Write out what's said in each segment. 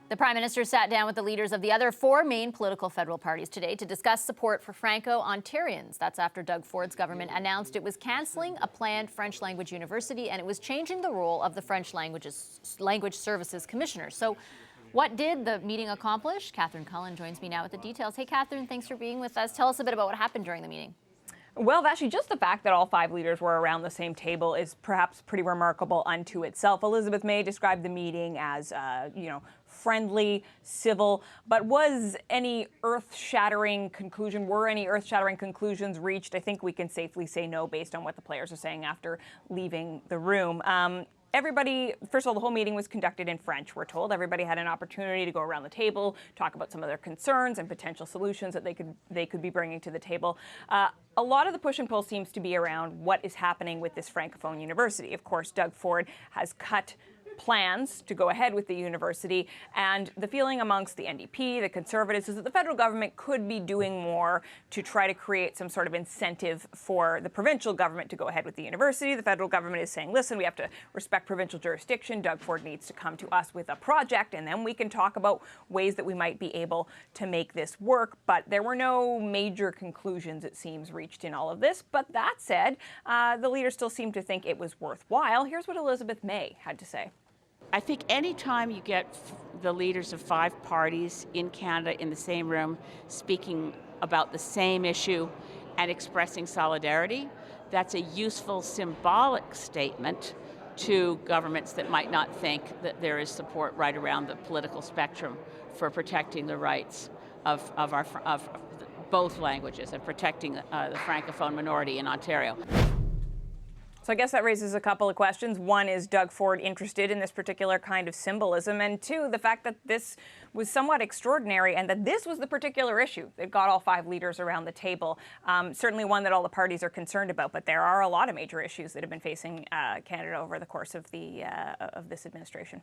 The Prime Minister sat down with the leaders of the other four main political federal parties today to discuss support for Franco-Ontarians. That's after Doug Ford's government announced it was cancelling a planned French language university and it was changing the role of the French Language Services Commissioner. So what did the meeting accomplish? Catherine Cullen joins me now with the details. Hey, Catherine, thanks for being with us. Tell us a bit about what happened during the meeting. Well, actually, just the fact that all five leaders were around the same table is perhaps pretty remarkable unto itself. Elizabeth May described the meeting as, friendly, civil, but was any earth-shattering conclusion? Were any earth-shattering conclusions reached? I think we can safely say no based on what the players are saying after leaving the room. Everybody, first of all, the whole meeting was conducted in French, we're told. Everybody had an opportunity to go around the table, talk about some of their concerns and potential solutions that they could be bringing to the table. A lot of the push and pull seems to be around what is happening with this Francophone university. Of course, Doug Ford has cut plans to go ahead with the university, and the feeling amongst the NDP, the Conservatives, is that the federal government could be doing more to try to create some sort of incentive for the provincial government to go ahead with the university. The federal government is saying, listen, we have to respect provincial jurisdiction. Doug Ford needs to come to us with a project, and then we can talk about ways that we might be able to make this work. But there were no major conclusions, it seems, reached in all of this. But that said, the leaders still seem to think it was worthwhile. Here's what Elizabeth May had to say. I think any time you get the leaders of five parties in Canada in the same room speaking about the same issue and expressing solidarity, that's a useful symbolic statement to governments that might not think that there is support right around the political spectrum for protecting the rights of both languages and protecting the Francophone minority in Ontario. So I guess that raises a couple of questions. One, is Doug Ford interested in this particular kind of symbolism? And two, the fact that this was somewhat extraordinary and that this was the particular issue that got all five leaders around the table. Certainly one that all the parties are concerned about, but there are a lot of major issues that have been facing Canada over the course of this administration.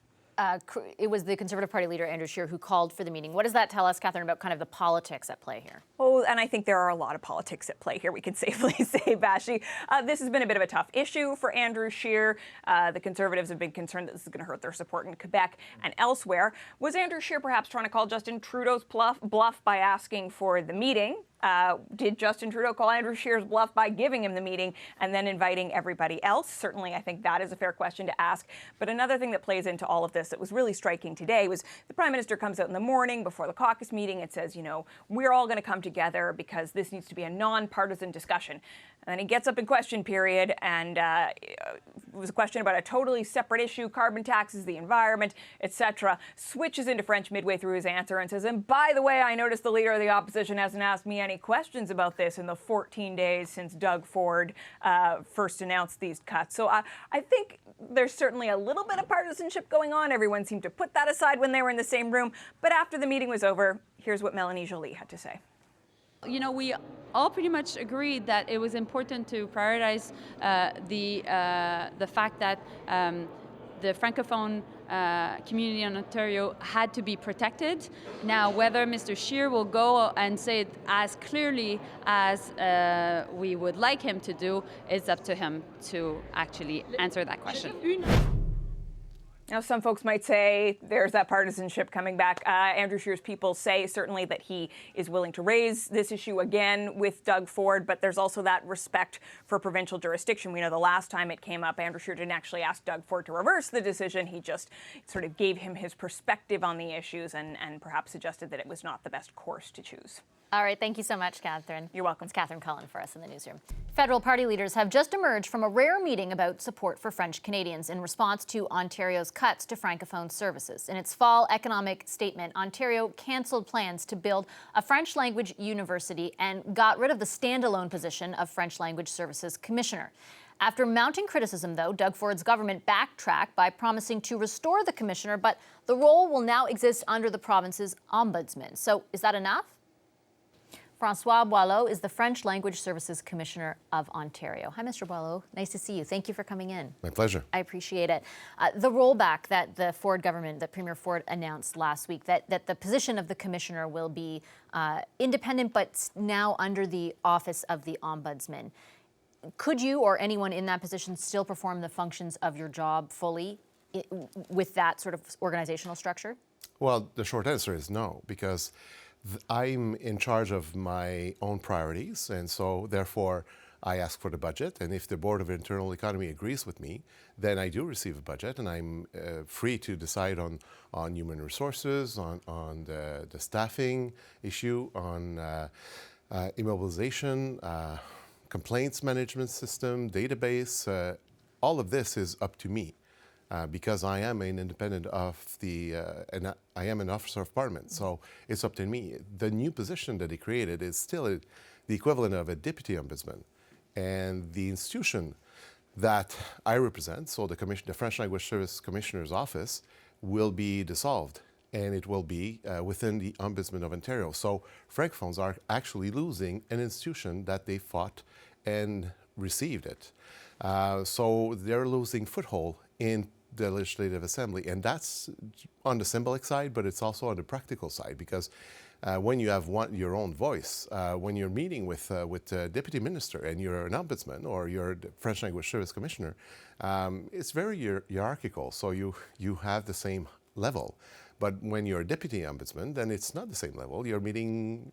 It was the Conservative Party leader, Andrew Scheer, who called for the meeting. What does that tell us, Catherine, about kind of the politics at play here? Oh, and I think there are a lot of politics at play here, we can safely say, Bashi. This has been a bit of a tough issue for Andrew Scheer. The Conservatives have been concerned that this is going to hurt their support in Quebec and elsewhere. Was Andrew Scheer perhaps trying to call Justin Trudeau's bluff by asking for the meeting? Did Justin Trudeau call Andrew Scheer's bluff by giving him the meeting and then inviting everybody else? Certainly, I think that is a fair question to ask. But another thing that plays into all of this that was really striking today was the Prime Minister comes out in the morning before the caucus meeting and says, we're all going to come together because this needs to be a non-partisan discussion. And then he gets up in question period and it was a question about a totally separate issue, carbon taxes, the environment, etc. Switches into French midway through his answer and says, and by the way, I noticed the Leader of the Opposition hasn't asked me any questions about this in the 14 days since Doug Ford first announced these cuts. So I think there's certainly a little bit of partisanship going on. Everyone seemed to put that aside when they were in the same room. But after the meeting was over, here's what Melanie Joly had to say. We all pretty much agreed that it was important to prioritize the fact that the Francophone community in Ontario had to be protected. Now, whether Mr. Scheer will go and say it as clearly as we would like him to do is up to him to actually answer that question. Now, some folks might say there's that partisanship coming back. Andrew Scheer's people say certainly that he is willing to raise this issue again with Doug Ford, but there's also that respect for provincial jurisdiction. We know the last time it came up, Andrew Scheer didn't actually ask Doug Ford to reverse the decision. He just sort of gave him his perspective on the issues and perhaps suggested that it was not the best course to choose. All right, thank you so much, Catherine. You're welcome. It's Catherine Cullen for us in the newsroom. Federal party leaders have just emerged from a rare meeting about support for French Canadians in response to Ontario's cuts to Francophone services. In its fall economic statement, Ontario cancelled plans to build a French language university and got rid of the standalone position of French Language Services Commissioner. After mounting criticism, though, Doug Ford's government backtracked by promising to restore the commissioner, but the role will now exist under the province's ombudsman. So is that enough? Francois Boileau is the French Language Services Commissioner of Ontario. Hi, Mr. Boileau. Nice to see you. Thank you for coming in. My pleasure. I appreciate it. The rollback that the Ford government, that Premier Ford announced last week, that the position of the commissioner will be independent, but now under the office of the ombudsman. Could you or anyone in that position still perform the functions of your job fully with that sort of organizational structure? Well, the short answer is no, because I'm in charge of my own priorities, and so therefore I ask for the budget, and if the Board of Internal Economy agrees with me, then I do receive a budget, and I'm free to decide on human resources, on the staffing issue, on immobilization, complaints management system, database. All of this is up to me. Because I am an independent of and I am an officer of Parliament, so it's up to me. The new position that he created is still the equivalent of a deputy ombudsman, and the institution that I represent, so the French Language Service Commissioner's office, will be dissolved, and it will be within the Ombudsman of Ontario. So francophones are actually losing an institution that they fought and received it. So they're losing foothold in the Legislative Assembly, and that's on the symbolic side, but it's also on the practical side, because when you have your own voice, when you're meeting with a deputy minister and you're an ombudsman or you're the French Language Service Commissioner, it's very hierarchical, so you have the same level. But when you're a deputy ombudsman, then it's not the same level. You're meeting,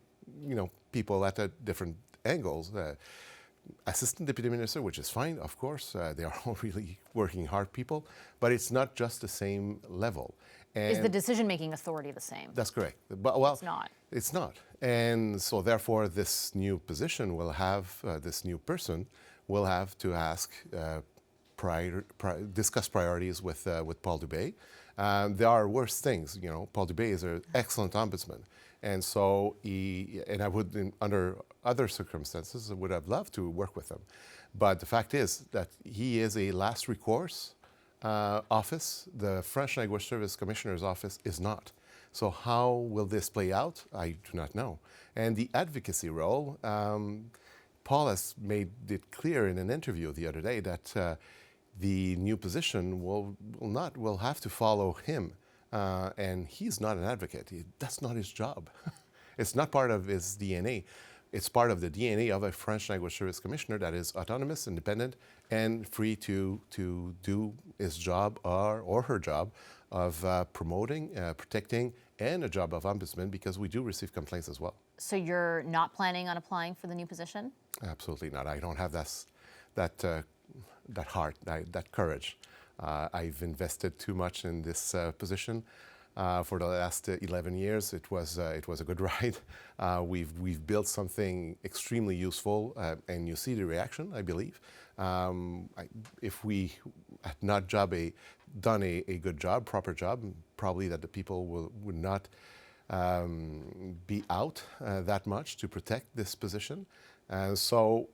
people at different angles. Assistant Deputy Minister, which is fine, of course. They are all really working hard people, but it's not just the same level. And is the decision-making authority the same? That's correct. But, well, it's not. It's not. And so therefore this new position will have, this new person will have to ask, discuss priorities with Paul Dubé. There are worse things. Paul Dubé is an excellent ombudsman. And so I would, under other circumstances, I would have loved to work with him. But the fact is that he is a last recourse office. The French Language Service Commissioner's office is not. So how will this play out? I do not know. And the advocacy role, Paul has made it clear in an interview the other day that the new position will have to follow him. And he's not an advocate. That's not his job. It's not part of his DNA. It's part of the DNA of a French Language Service Commissioner that is autonomous, independent, and free to do his job or her job of promoting, protecting, and a job of ombudsman, because we do receive complaints as well. So you're not planning on applying for the new position? Absolutely not. I don't have that heart, that courage. I've invested too much in this position for the last 11 years. It was a good ride. We've built something extremely useful, and you see the reaction, I believe. If we had not done a good job, proper job, probably that the people would not be out that much to protect this position. So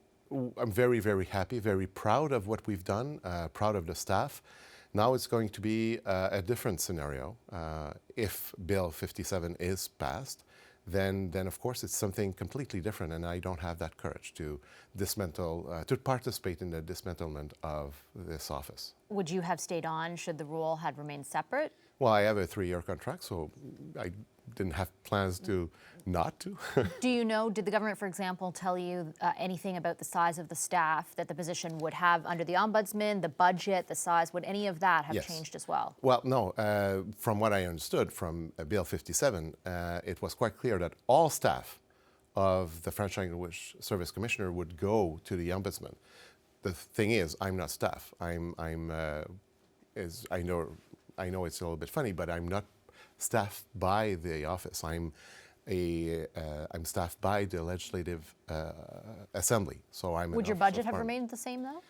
I'm very, very happy, very proud of what we've done, proud of the staff. Now it's going to be a different scenario. If Bill 57 is passed, then of course it's something completely different, and I don't have that courage to to participate in the dismantlement of this office. Would you have stayed on should the rule had remained separate? Well, I have a 3-year contract, so I didn't have plans to not to. Do you know, did the government, for example, tell you anything about the size of the staff that the position would have under the ombudsman, the budget, the size? Would any of that have changed as well? Well, no. From what I understood from Bill 57, it was quite clear that all staff of the French Language Service Commissioner would go to the ombudsman. The thing is, I'm not staff. I know it's a little bit funny, but I'm not staffed by the office. I'm staffed by the Legislative Assembly. So I'm. Would your budget have remained the same though?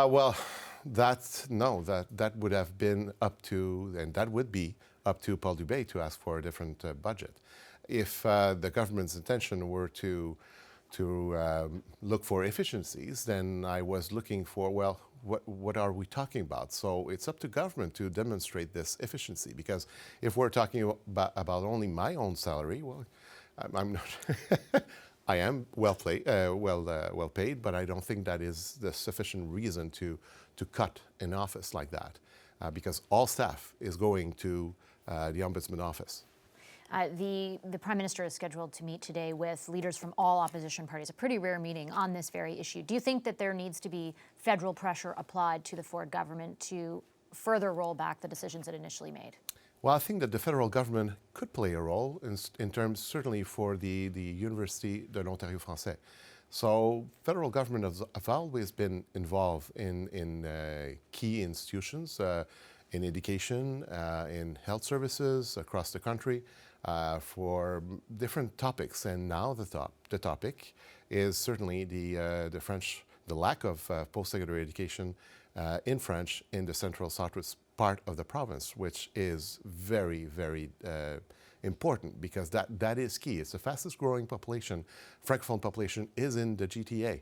Well, that would have been up to, and that would be up to Paul Dubé to ask for a different budget. If the government's intention were to look for efficiencies, then I was looking for, well, what are we talking about? So it's up to government to demonstrate this efficiency, because if we're talking about only my own salary, well, I'm not. I am well paid, but I don't think that is the sufficient reason to cut an office like that, because all staff is going to the Ombudsman office. The Prime Minister is scheduled to meet today with leaders from all opposition parties, a pretty rare meeting on this very issue. Do you think that there needs to be federal pressure applied to the Ford government to further roll back the decisions it initially made? Well, I think that the federal government could play a role in terms, certainly for the Université de l'Ontario français. So federal government have always been involved in key institutions, in education, in health services across the country for different topics. And now the topic is certainly the lack of post-secondary education in French in the central southwest part of the province, which is very, very important because that is key. It's the fastest growing population. Francophone population is in the GTA.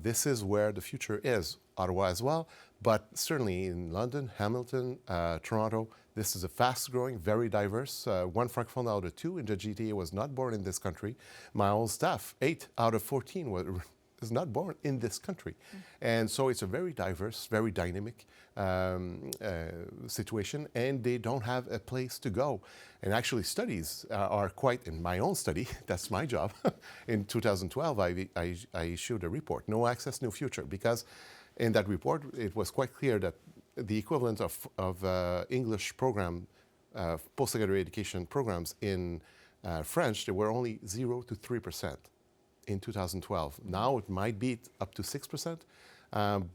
This is where the future is. Ottawa as well, but certainly in London, Hamilton, Toronto, this is a fast growing, very diverse. One Francophone out of 2 in the GTA was not born in this country. My own staff, 8 out of 14 is not born in this country. And so it's a very diverse, very dynamic situation, and they don't have a place to go. And actually studies are quite, in my own study, that's my job, in 2012 I issued a report, No Access, No Future, because in that report it was quite clear that the equivalent of English program, post-secondary education programs in French, there were only 0 to 3%. In 2012. Now it might be up to 6%,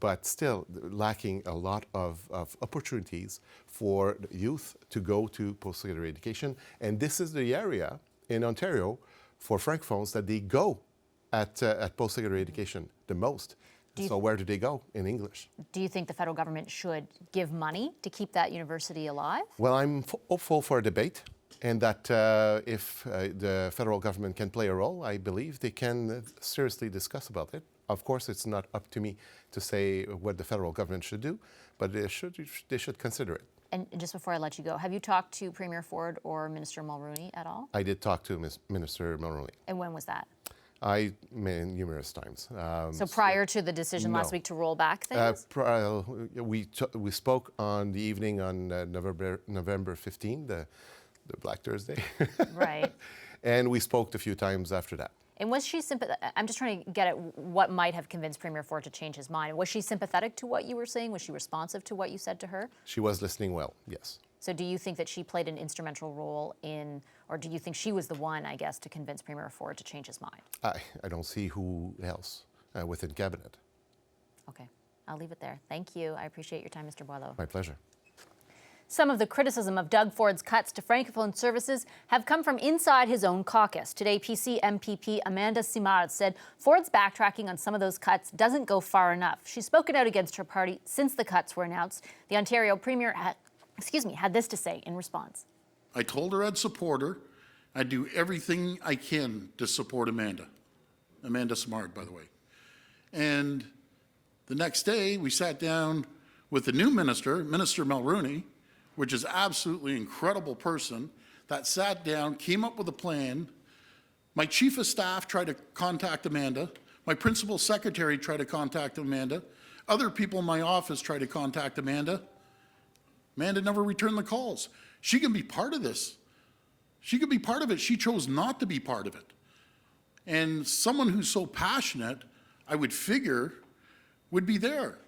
but still lacking a lot of opportunities for youth to go to post-secondary education. And this is the area in Ontario for Francophones that they go at post-secondary education the most. So where do they go in English? Do you think the federal government should give money to keep that university alive? Well, I'm hopeful for a debate. And that if the federal government can play a role, I believe they can seriously discuss about it. Of course, it's not up to me to say what the federal government should do, but they should consider it. And just before I let you go, have you talked to Premier Ford or Minister Mulroney at all? I did talk to Minister Mulroney. And when was that? Numerous times. So prior to the decision last week to roll back things? We spoke on the evening on November 15, the Black Thursday. Right. And we spoke a few times after that. And was she I'm just trying to get at what might have convinced Premier Ford to change his mind. Was she sympathetic to what you were saying? Was she responsive to what you said to her? She was listening well, yes. So do you think that she played an instrumental role in, or do you think she was the one, I guess, to convince Premier Ford to change his mind? I don't see who else within cabinet. Okay, I'll leave it there. Thank you. I appreciate your time, Mr. Boileau. My pleasure. Some of the criticism of Doug Ford's cuts to Francophone services have come from inside his own caucus. Today, PC MPP Amanda Simard said Ford's backtracking on some of those cuts doesn't go far enough. She's spoken out against her party since the cuts were announced. The Ontario Premier had this to say in response. I told her I'd support her. I'd do everything I can to support Amanda Simard, by the way. And the next day, we sat down with the new minister, Minister Mulroney, which is absolutely incredible person, that sat down, came up with a plan. My chief of staff tried to contact Amanda. My principal secretary tried to contact Amanda. Other people in my office tried to contact Amanda. Amanda never returned the calls. She can be part of this. She could be part of it. She chose not to be part of it. And someone who's so passionate, I would figure, would be there.